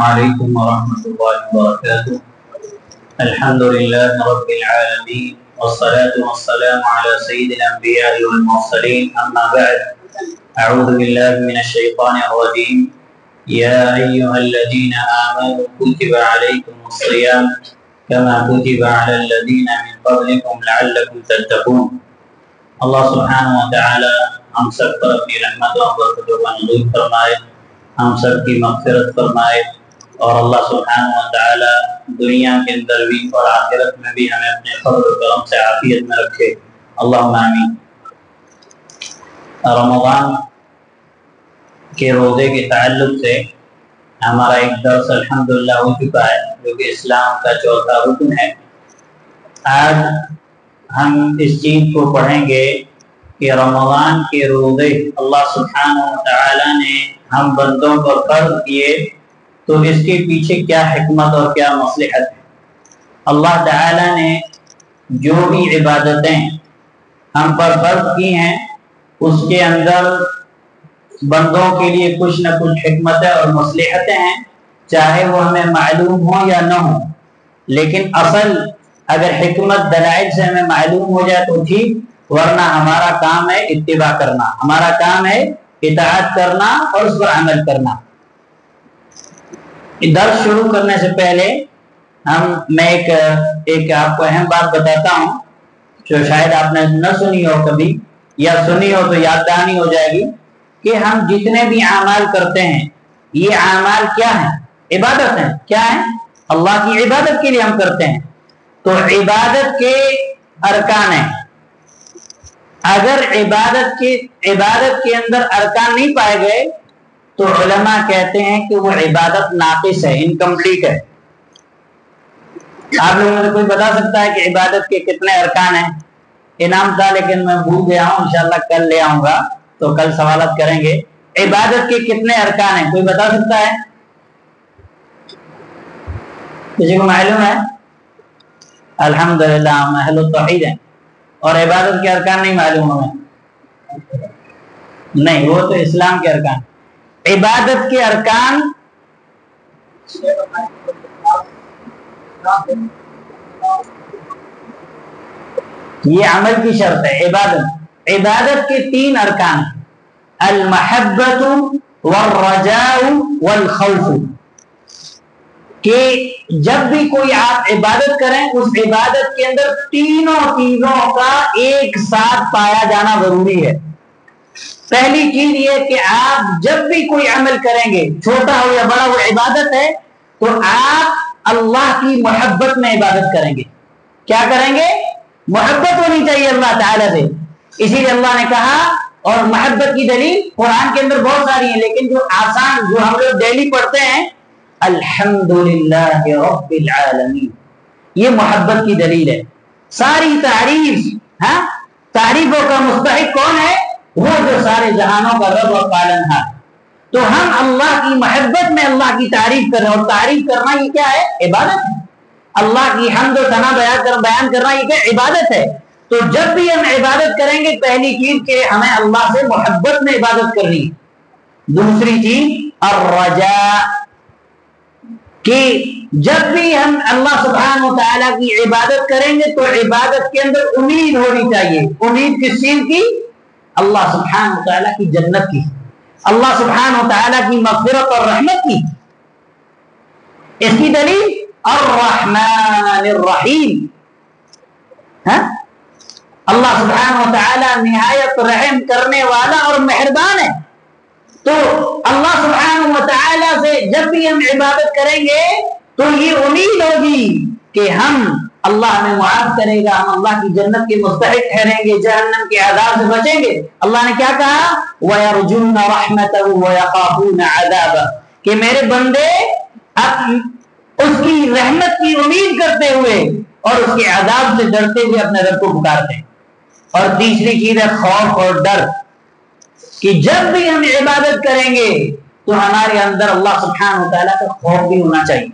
عليكم ورحمة الله وبركاته. الحمد لله رب العالمين والصلاة والسلام على سيد الأنبياء والمرسلين. أما بعد، أعوذ بالله من الشيطان الرجيم. يا أيها الذين آمنوا كتب عليكم الصيام كما كتب على الذين من قبلكم لعلكم تتقون. اللہ سبحانہ و تعالی ہم سب پر اپنی رحمت و برکت کا نزول فرمائے، ہم سب کی مغفرت فرمائے، اور اللہ سبحانہ و تعالی دنیا کے اندر بھی اور آخرت میں بھی ہمیں اپنے فضل و کرم سے عافیت میں رکھے، اللہم آمین۔ رمضان کے روزے کے تعلق سے ہمارا ایک درس الحمدللہ ہو چکا ہے، جو کہ اسلام کا چوتھا رکن ہے۔ آج ہم اس چیز کو پڑھیں گے کہ رمضان کے روزے اللہ سبحانہ و تعالی نے ہم بندوں پر فرض کیے تو اس کے پیچھے کیا حکمت اور کیا مصلحت ہے۔ اللہ تعالی نے جو بھی عبادتیں ہم پر فرض کی ہیں اس کے اندر بندوں کے لیے کچھ نہ کچھ حکمتیں اور مصلحتیں ہیں، چاہے وہ ہمیں معلوم ہو یا نہ ہو، لیکن اصل اگر حکمت دلائل سے ہمیں معلوم ہو جائے تو ٹھیک، ورنہ ہمارا کام ہے اتباع کرنا، ہمارا کام ہے اطاعت کرنا اور اس پر عمل کرنا۔ درس شروع کرنے سے پہلے میں ایک آپ کو اہم بات بتاتا ہوں جو شاید آپ نے نہ سنی ہو کبھی، یا سنی ہو تو یاد دہانی ہو جائے گی، کہ ہم جتنے بھی اعمال کرتے ہیں یہ اعمال کیا ہیں؟ عبادت ہیں۔ کیا ہیں؟ اللہ کی عبادت کے لیے ہم کرتے ہیں، تو عبادت کے ارکان ہیں۔ اگر عبادت کے اندر ارکان نہیں پائے گئے تو علماء کہتے ہیں کہ وہ عبادت ناقص ہے، انکمپلیٹ ہے۔ آپ لوگوں میں کوئی بتا سکتا ہے کہ عبادت کے کتنے ارکان ہیں؟ انعام تھا لیکن میں بھول گیا ہوں، انشاءاللہ کل لے آؤں گا تو کل سوالات کریں گے۔ عبادت کے کتنے ارکان ہیں؟ کوئی بتا سکتا ہے؟ کسی کو معلوم ہے؟ الحمدللہ ہم اہل التوحید ہیں، اور عبادت کے ارکان نہیں معلوم ہمیں؟ نہیں، وہ تو اسلام کے ارکان۔ عبادت کے ارکان یہ عمل کی شرط ہے۔ عبادت کے 3 ارکان: المحبت والرجاء والخوف، کہ جب بھی کوئی آپ عبادت کریں اس عبادت کے اندر تینوں چیزوں کا ایک ساتھ پایا جانا ضروری ہے۔ پہلی چیز یہ کہ آپ جب بھی کوئی عمل کریں گے، چھوٹا ہو یا بڑا، وہ عبادت ہے، تو آپ اللہ کی محبت میں عبادت کریں گے۔ کیا کریں گے؟ محبت ہونی چاہیے اللہ تعالیٰ سے۔ اسی لیے اللہ نے کہا، اور محبت کی دلیل قرآن کے اندر بہت ساری ہیں، لیکن جو آسان جو ہم لوگ ڈیلی پڑھتے ہیں، الحمدللہ رب العالمین، یہ محبت کی دلیل ہے۔ ساری تعریفوں کا مستحق کون ہے؟ وہ جو سارے جہانوں کا رب اور پالنہار۔ تو ہم اللہ کی محبت میں اللہ کی تعریف کر رہے ہیں، اور تعریف کرنا یہ کیا ہے؟ عبادت ہے۔ اللہ کی حمد و ثنا بیان کرنا یہ کیا؟ عبادت ہے۔ تو جب بھی ہم عبادت کریں گے، پہلی چیز کہ ہمیں اللہ سے محبت میں عبادت کرنی ہے۔ دوسری چیز الرجاء، کہ جب بھی ہم اللہ سبحانہ و تعالیٰ کی عبادت کریں گے تو عبادت کے اندر امید ہونی چاہیے۔ امید کس چیز کی؟ اللہ سبحانہ و تعالیٰ کی جنت کی، اللہ سبحانہ و تعالیٰ کی مغفرت اور رحمت کی۔ اس کی دلیل الرحمن الرحیم، اللہ سبحانہ و تعالیٰ نہایت رحم کرنے والا اور مہربان ہے۔ تو اللہ سبحانہ و تعالیٰ سے جب بھی ہم عبادت کریں گے تو یہ امید ہوگی کہ اللہ ہمیں معاف کرے گا، ہم اللہ کی جنت کے مستحق ٹھہریں گے، جہنم کے عذاب سے بچیں گے۔ اللہ نے کیا کہا؟ وَيَرْجُونَ رَحْمَتَهُ وَيَخَافُونَ عَذَابَهُ، کہ میرے بندے اس کی رحمت کی امید کرتے ہوئے اور اس کے عذاب سے ڈرتے ہوئے اپنے رب کو پکارتے ہیں۔ اور تیسری چیز ہے خوف اور ڈر، کہ جب بھی ہم عبادت کریں گے تو ہمارے اندر اللہ سبحانہ و تعالیٰ کا خوف بھی ہونا چاہیے،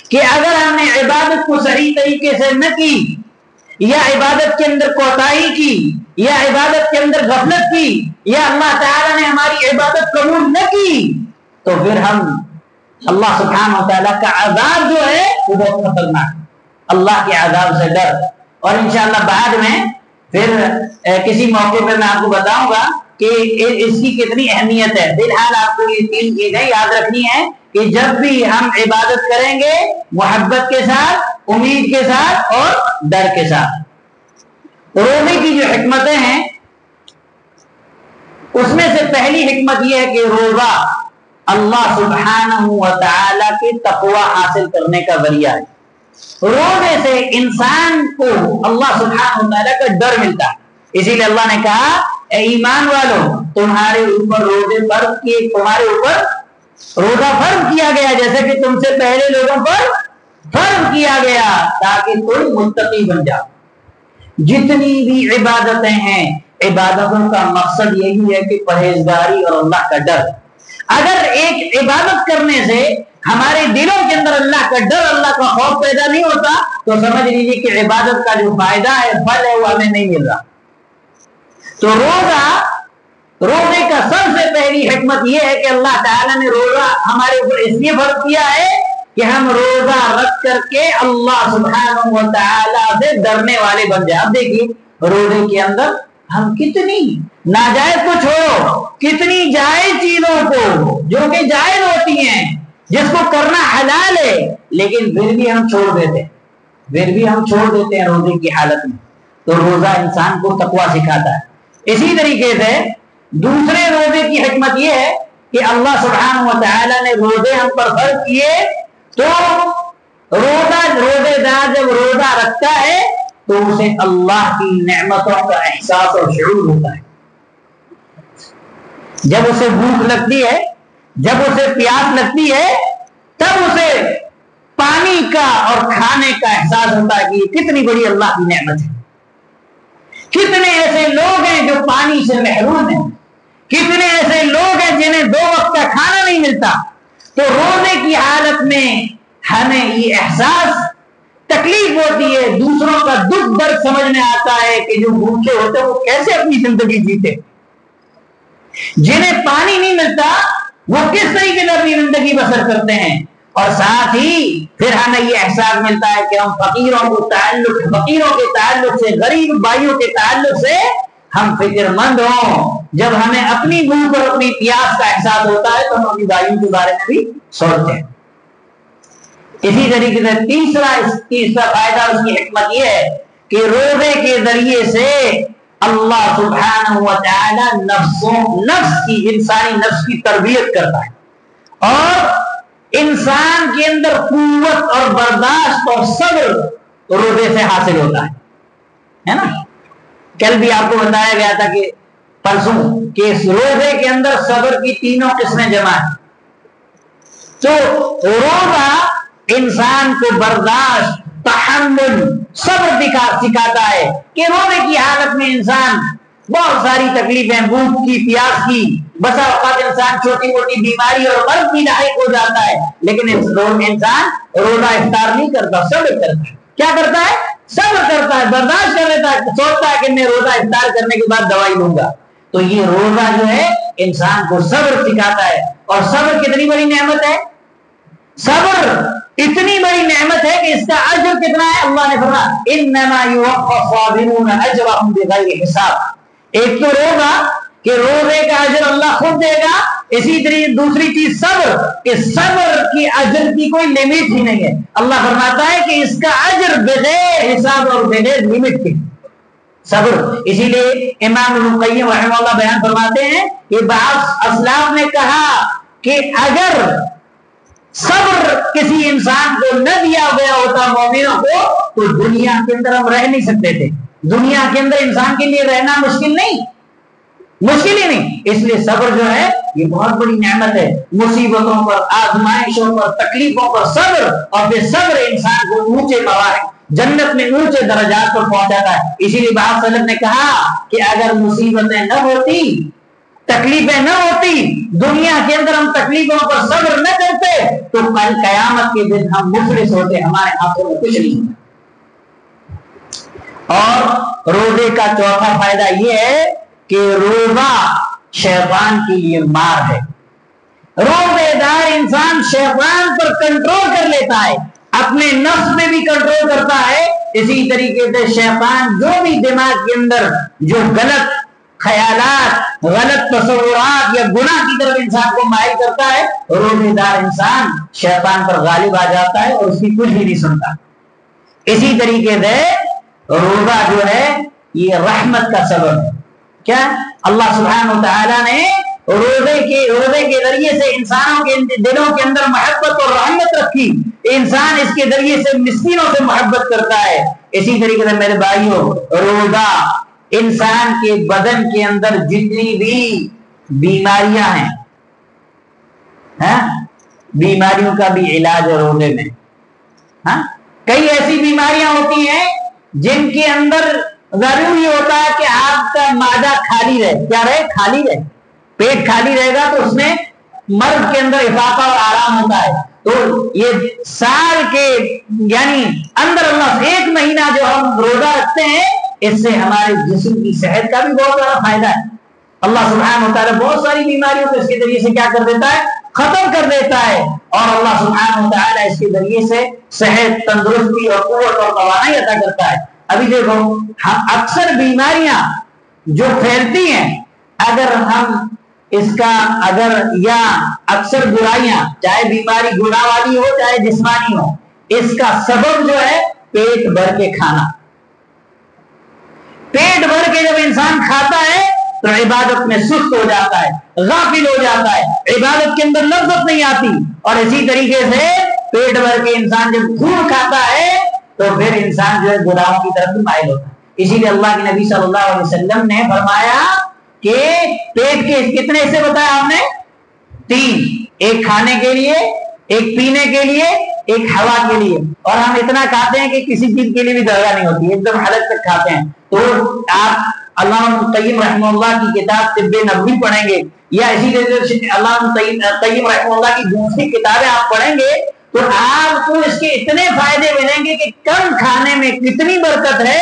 کہ اگر ہم نے عبادت کو صحیح طریقے سے نہ کی، یا عبادت کے اندر کوتاہی کی، یا عبادت کے اندر غفلت کی، یا اللہ تعالیٰ نے ہماری عبادت قبول نہ کی، تو پھر ہم اللہ سبحانہ و تعالیٰ کا عذاب جو ہے وہ بہت خطرناک ہے، اللہ کے عذاب سے ڈر۔ اور انشاءاللہ بعد میں پھر کسی موقع پہ میں آپ کو بتاؤں گا کہ اس کی کتنی اہمیت ہے۔ فی الحال آپ کو یہ 3 چیزیں یاد رکھنی ہے کہ جب بھی ہم عبادت کریں گے محبت کے ساتھ، امید کے ساتھ اور ڈر کے ساتھ۔ روزے کی جو حکمتیں ہیں اس میں سے پہلی حکمت یہ ہے کہ روزہ اللہ سبحانہ و تعالی کے تقوی حاصل کرنے کا ذریعہ ہے۔ روزے سے انسان کو اللہ سبحانہ و تعالی کا ڈر ملتا ہے، اسی لیے اللہ نے کہا اے ایمان والو تمہارے اوپر روزے فرض کیے، تمہارے اوپر روزہ فرض کیا گیا جیسے کہ تم سے پہلے لوگوں پر فرض کیا گیا تاکہ تم متقی بن جاؤ۔ جتنی بھی عبادتیں ہیں عبادتوں کا مقصد یہی ہے کہ پرہیزگاری اور اللہ کا ڈر۔ اگر ایک عبادت کرنے سے ہمارے دلوں کے اندر اللہ کا ڈر، اللہ کا خوف پیدا نہیں ہوتا تو سمجھ لیجیے کہ عبادت کا جو فائدہ ہے، پھل ہے، وہ ہمیں نہیں مل رہا۔ تو روزے کا سب سے پہلی حکمت یہ ہے کہ اللہ تعالیٰ نے روزہ ہمارے اوپر اس لیے فرض کیا ہے کہ ہم روزہ رکھ کر کے اللہ سبحانہ و تعالیٰ سے ڈرنے والے بن جائیں۔ اب دیکھیے روزے کے اندر ہم کتنی ناجائز کو چھوڑو، کتنی جائز چیزوں کو جو کہ جائز ہوتی ہیں، جس کو کرنا حلال ہے، لیکن پھر بھی ہم چھوڑ دیتے ہیں روزے کی حالت میں۔ تو روزہ انسان کو تقویٰ سکھاتا ہے۔ اسی طریقے سے دوسرے روزے کی حکمت یہ ہے کہ اللہ سبحانہ و تعالیٰ نے روزے ہم پر فرض کیے تو روزے دار جب روزہ رکھتا ہے تو اسے اللہ کی نعمتوں کا احساس اور شعور ہوتا ہے۔ جب اسے بھوک لگتی ہے، جب اسے پیاس لگتی ہے، تب اسے پانی کا اور کھانے کا احساس ہوتا ہے کہ یہ کتنی بڑی اللہ کی نعمت ہے۔ کتنے ایسے لوگ ہیں جو پانی سے محروم ہیں، کتنے ایسے لوگ ہیں جنہیں 2 وقت کا کھانا نہیں ملتا۔ تو روزے کی حالت میں ہمیں یہ احساس تکلیف ہوتی ہے، دوسروں کا دکھ درد سمجھ میں آتا ہے کہ جو بھوکے ہوتے ہیں وہ کیسے اپنی زندگی جیتے، جنہیں پانی نہیں ملتا وہ کس طریقے سے اپنی زندگی بسر کرتے ہیں۔ اور ساتھ ہی پھر ہمیں یہ احساس ملتا ہے کہ ہم فقیروں کے تعلق سے، غریب بھائیوں کے تعلق سے ہم فکر مند ہوں۔ جب ہمیں اپنی بھوک اور اپنی پیاس کا احساس ہوتا ہے تو ہم اپنی بھائیوں کے بارے میں بھی سوچتے ہیں۔ اسی طریقے سے تیسرا فائدہ اس کی حکمت یہ ہے کہ روزے کے ذریعے سے اللہ سبحانہ و تعالی انسانی نفس کی تربیت کرتا ہے اور انسان کے اندر قوت اور برداشت اور صبر روزے سے حاصل ہوتا ہے نا۔ کل بھی آپ کو بتایا گیا تھا کہ پرسوں کہ اس روزے کے اندر صبر کی 3 قسمیں جمع ہیں۔ تو روزہ انسان کو برداشت، تحمل، صبر سکھاتا ہے کہ روزے کی حالت میں انسان بہت ساری تکلیفیں، بھوک کی، پیاس کی، بسا اوقات انسان چھوٹی موٹی بیماری اور مرض بھی لاحق ہو جاتا ہے، لیکن انسان روزہ افطار نہیں کرتا، صبر کرتا ہے۔ کیا کرتا ہے؟ صبر کرتا ہے، برداشت کر لیتا ہے، سوچتا ہے کہ میں روزہ افطار کرنے کے بعد دوائی لوں گا۔ تو یہ روزہ جو ہے انسان کو صبر سکھاتا ہے۔ اور صبر کتنی بڑی نعمت ہے، صبر اتنی بڑی نعمت ہے کہ اس کا اجر کتنا ہے، اللہ نے فرمایا انما یوفی الصابرون اجرهم بغیر حساب۔ ایک تو روزہ کہ روزے کا اجر اللہ خود دے گا، اسی طریقے دوسری چیز صبر کہ صبر کی اجر کی کوئی لمٹ ہی نہیں ہے۔ اللہ فرماتا ہے کہ اس کا اجر بغیر حساب اور بغیر لمٹ کے صبر۔ اسی لیے امام ابن القیم رحمہ اللہ بیان فرماتے ہیں کہ بعض اسلاف نے کہا کہ اگر صبر کسی انسان کو نہ دیا گیا ہوتا مومنوں کو تو دنیا کے اندر ہم رہ نہیں سکتے تھے۔ دنیا کے اندر انسان کے لیے رہنا مشکل ہی نہیں۔ اس لیے صبر جو ہے یہ بہت بڑی نعمت ہے۔ مصیبتوں پر، آزمائشوں پر، تکلیفوں پر صبر، اور پھر صبر انسان کو اونچے مراحل، جنت میں اونچے درجات پر پہنچاتا ہے۔ اسی لیے بعض سلف نے کہا کہ اگر مصیبتیں نہ ہوتی، تکلیفیں نہ ہوتی، دنیا کے اندر ہم تکلیفوں پر صبر نہ کرتے تو کل قیامت کے دن ہم مفلس ہوتے، ہمارے ہاتھوں میں کچھ نہیں ہوتا۔ اور روزے کا چوتھا فائدہ یہ ہے کہ روزہ شیطان کے لیے مار ہے۔ روزے دار انسان شیطان پر کنٹرول کر لیتا ہے، اپنے نفس میں بھی کنٹرول کرتا ہے، اسی طریقے سے شیطان جو بھی دماغ کے اندر جو غلط خیالات، غلط تصورات یا گناہ کی طرف انسان کو مائل کرتا ہے، روزے دار انسان شیطان پر غالب آ جاتا ہے اور اس کی کچھ بھی نہیں سنتا۔ اسی طریقے سے روزہ جو ہے یہ رحمت کا سبب ہے۔ کیا اللہ سبحانہ وتعالی نے روزے کے ذریعے سے انسانوں کے دلوں کے اندر محبت اور رحمت رکھی، انسان اس کے ذریعے سے مسکینوں سے محبت کرتا ہے۔ اسی طریقے سے میرے بھائیوں، روزہ انسان کے بدن کے اندر جتنی بھی بیماریاں ہیں، بیماریوں کا بھی علاج ہے روزے میں۔ کئی ایسی بیماریاں ہوتی ہیں جن کے اندر ضروری ہوتا ہے کہ آپ کا معدہ خالی رہے۔ کیا رہے؟ خالی رہے۔ پیٹ خالی رہے گا تو اس میں مرض کے اندر افاقہ اور آرام ہوتا ہے۔ تو یہ سال کے یعنی اندر اللہ ایک مہینہ جو ہم روزہ رکھتے ہیں، اس سے ہمارے جسم کی صحت کا بھی بہت بڑا فائدہ ہے۔ اللہ سبحانہ وتعالی بہت ساری بیماریوں کو اس کے ذریعے سے کیا کر دیتا ہے؟ ختم کر دیتا ہے، اور اللہ سبحانہ وتعالی اس کے ذریعے سے صحت، تندرستی اور قوت اور توانائی عطا کرتا ہے۔ ابھی دیکھو، اکثر بیماریاں جو پھیلتی ہیں، اگر ہم اس کا یا اکثر برائیاں، چاہے بیماری گناہ والی ہو چاہے جسمانی ہو، اس کا سبب جو ہے پیٹ بھر کے کھانا۔ پیٹ بھر کے جب انسان کھاتا ہے تو عبادت میں سست ہو جاتا ہے، غافل ہو جاتا ہے، عبادت کے اندر لذت نہیں آتی۔ اور اسی طریقے سے پیٹ بھر کے انسان جب خون کھاتا ہے تو پھر انسان جو ہے گناہوں کی طرف مائل ہوتا ہے۔ اسی لیے اللہ کے نبی صلی اللہ علیہ وسلم نے فرمایا کہ پیٹ کے کتنے حصے بتایا ہم نے؟ 3، ایک کھانے کے لیے، ایک پینے کے لیے، ایک ہوا کے لیے۔ اور ہم اتنا کھاتے ہیں کہ کسی چیز کے لیے بھی جگہ نہیں ہوتی، ایک دم حلق تک کھاتے ہیں۔ تو آپ علامہ قیم رحمہ اللہ کی کتاب طب نبوی پڑھیں گے، یا اسی طرح علامہ قیم رحمہ اللہ کی دوسری کتابیں آپ پڑھیں گے تو آپ کو اس کے اتنے فائدے ملیں گے کہ کم کھانے میں کتنی برکت ہے۔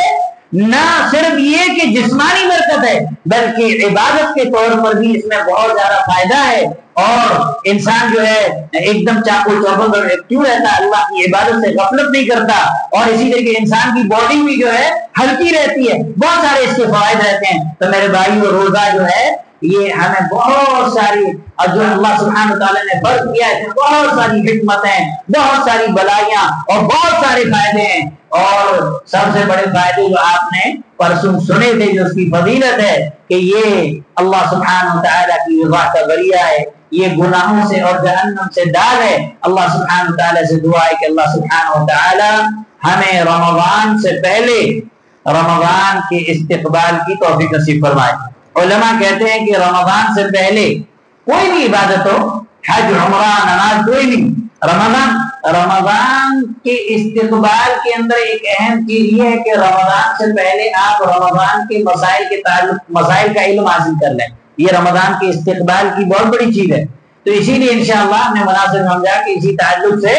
نہ صرف یہ کہ جسمانی برکت ہے، بلکہ عبادت کے طور پر بھی اس میں بہت زیادہ فائدہ ہے، اور انسان جو ہے ایک دم چاقو چوبند اور ایکٹیو رہتا ہے، اللہ کی عبادت سے غفلت نہیں کرتا، اور اسی طریقے انسان کی باڈی بھی جو ہے ہلکی رہتی ہے، بہت سارے اس کے فوائد رہتے ہیں۔ تو میرے بھائیو، روزہ جو ہے یہ ہمیں بہت ساری، اور جو اللہ سبحانہ وتعالی نے فرض کیا ہے، بہت ساری حکمتیں، بہت ساری بلائیاں اور بہت سارے فائدے ہیں۔ اور سب سے بڑے فائدے جو آپ نے پرسوں سنے تھے، جو اس کی فضیلت ہے کہ یہ اللہ سبحانہ وتعالی کی رضا کا ذریعہ ہے، یہ گناہوں سے اور جہنم سے ڈال ہے۔ اللہ سبحانہ وتعالی سے دعا ہے کہ اللہ سبحانہ وتعالی ہمیں رمضان سے پہلے رمضان کے استقبال کی توفیق نصیب فرمائے۔ علماء کہتے ہیں کہ رمضان سے پہلے کوئی بھی عبادت ہو، حج، عمرہ، نماز، کوئی نہیں، رمضان کے استقبال کے اندر ایک اہم چیز یہ ہے کہ رمضان سے پہلے آپ رمضان کے مسائل کا علم حاصل کر لیں۔ یہ رمضان کے استقبال کی بہت بڑی چیز ہے۔ تو اسی لیے انشاءاللہ ہم نے مناسب سمجھا کہ اسی تعلق سے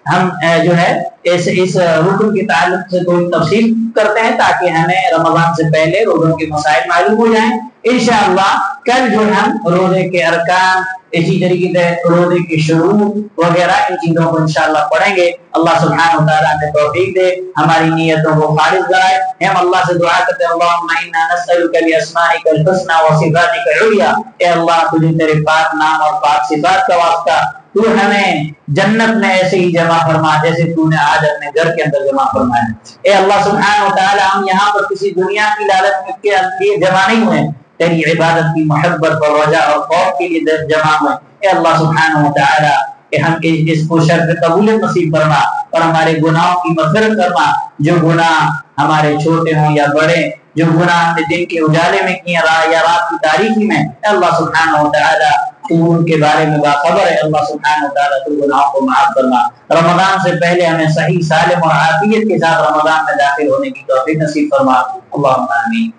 ہم جو ہے اس رکن کے تعلق سے کوئی تفصیل کرتے ہیں، تاکہ ہمیں رمضان سے پہلے روزوں کے مسائل معلوم ہو جائیں۔ انشاءاللہ کل جو ہم روزے کے ارکان، اسی طریقے سے روزے کی شروع وغیرہ ان چیزوں کو انشاءاللہ پڑھیں گے۔ اللہ سبحانہ وتعالی ہمیں توفیق دے، ہماری نیتوں کو خالص کرائے۔ ہم اللہ سے دعا کرتے ہیں، اللہم انا نسألک باسمائک الحسنی وصفاتک العلی۔ اے اللہ، تجھے تیرے پاک نام اور پاک صفات کا واسطہ، تو ہمیں جنت میں ایسے ہی جمع فرما جیسے تو نے آج اپنے گھر کے اندر جمع فرمایا۔ اے اللہ سبحانہ وتعالی، ہم یہاں پر کسی دنیا کی لالچ کے لیے جمع نہیں ہوئے، تیری عبادت کی محبت اور رجا اور خوف کے لیے جمع ہوئے۔ اے اللہ سبحانہ وتعالی، کہ ہم اس کو شرف قبولیت نصیب فرما، اور ہمارے گناہوں کی مغفرت فرما۔ جو گناہ ہمارے چھوٹے ہوں یا بڑے، جو گناہ ہم نے دن کے اجالے میں کیے یا رات کی تاریکی میں، اے اللہ سبحانہ وتعالی تو ان کے بارے میں باخبر ہے۔ اللہ سبحانہ وتعالی تو گناہوں کو معاف فرما۔ رمضان سے پہلے ہمیں صحیح، سالم اور عافیت کے ساتھ رمضان میں داخل ہونے کی توفیق نصیب فرما۔ اللہم آمین۔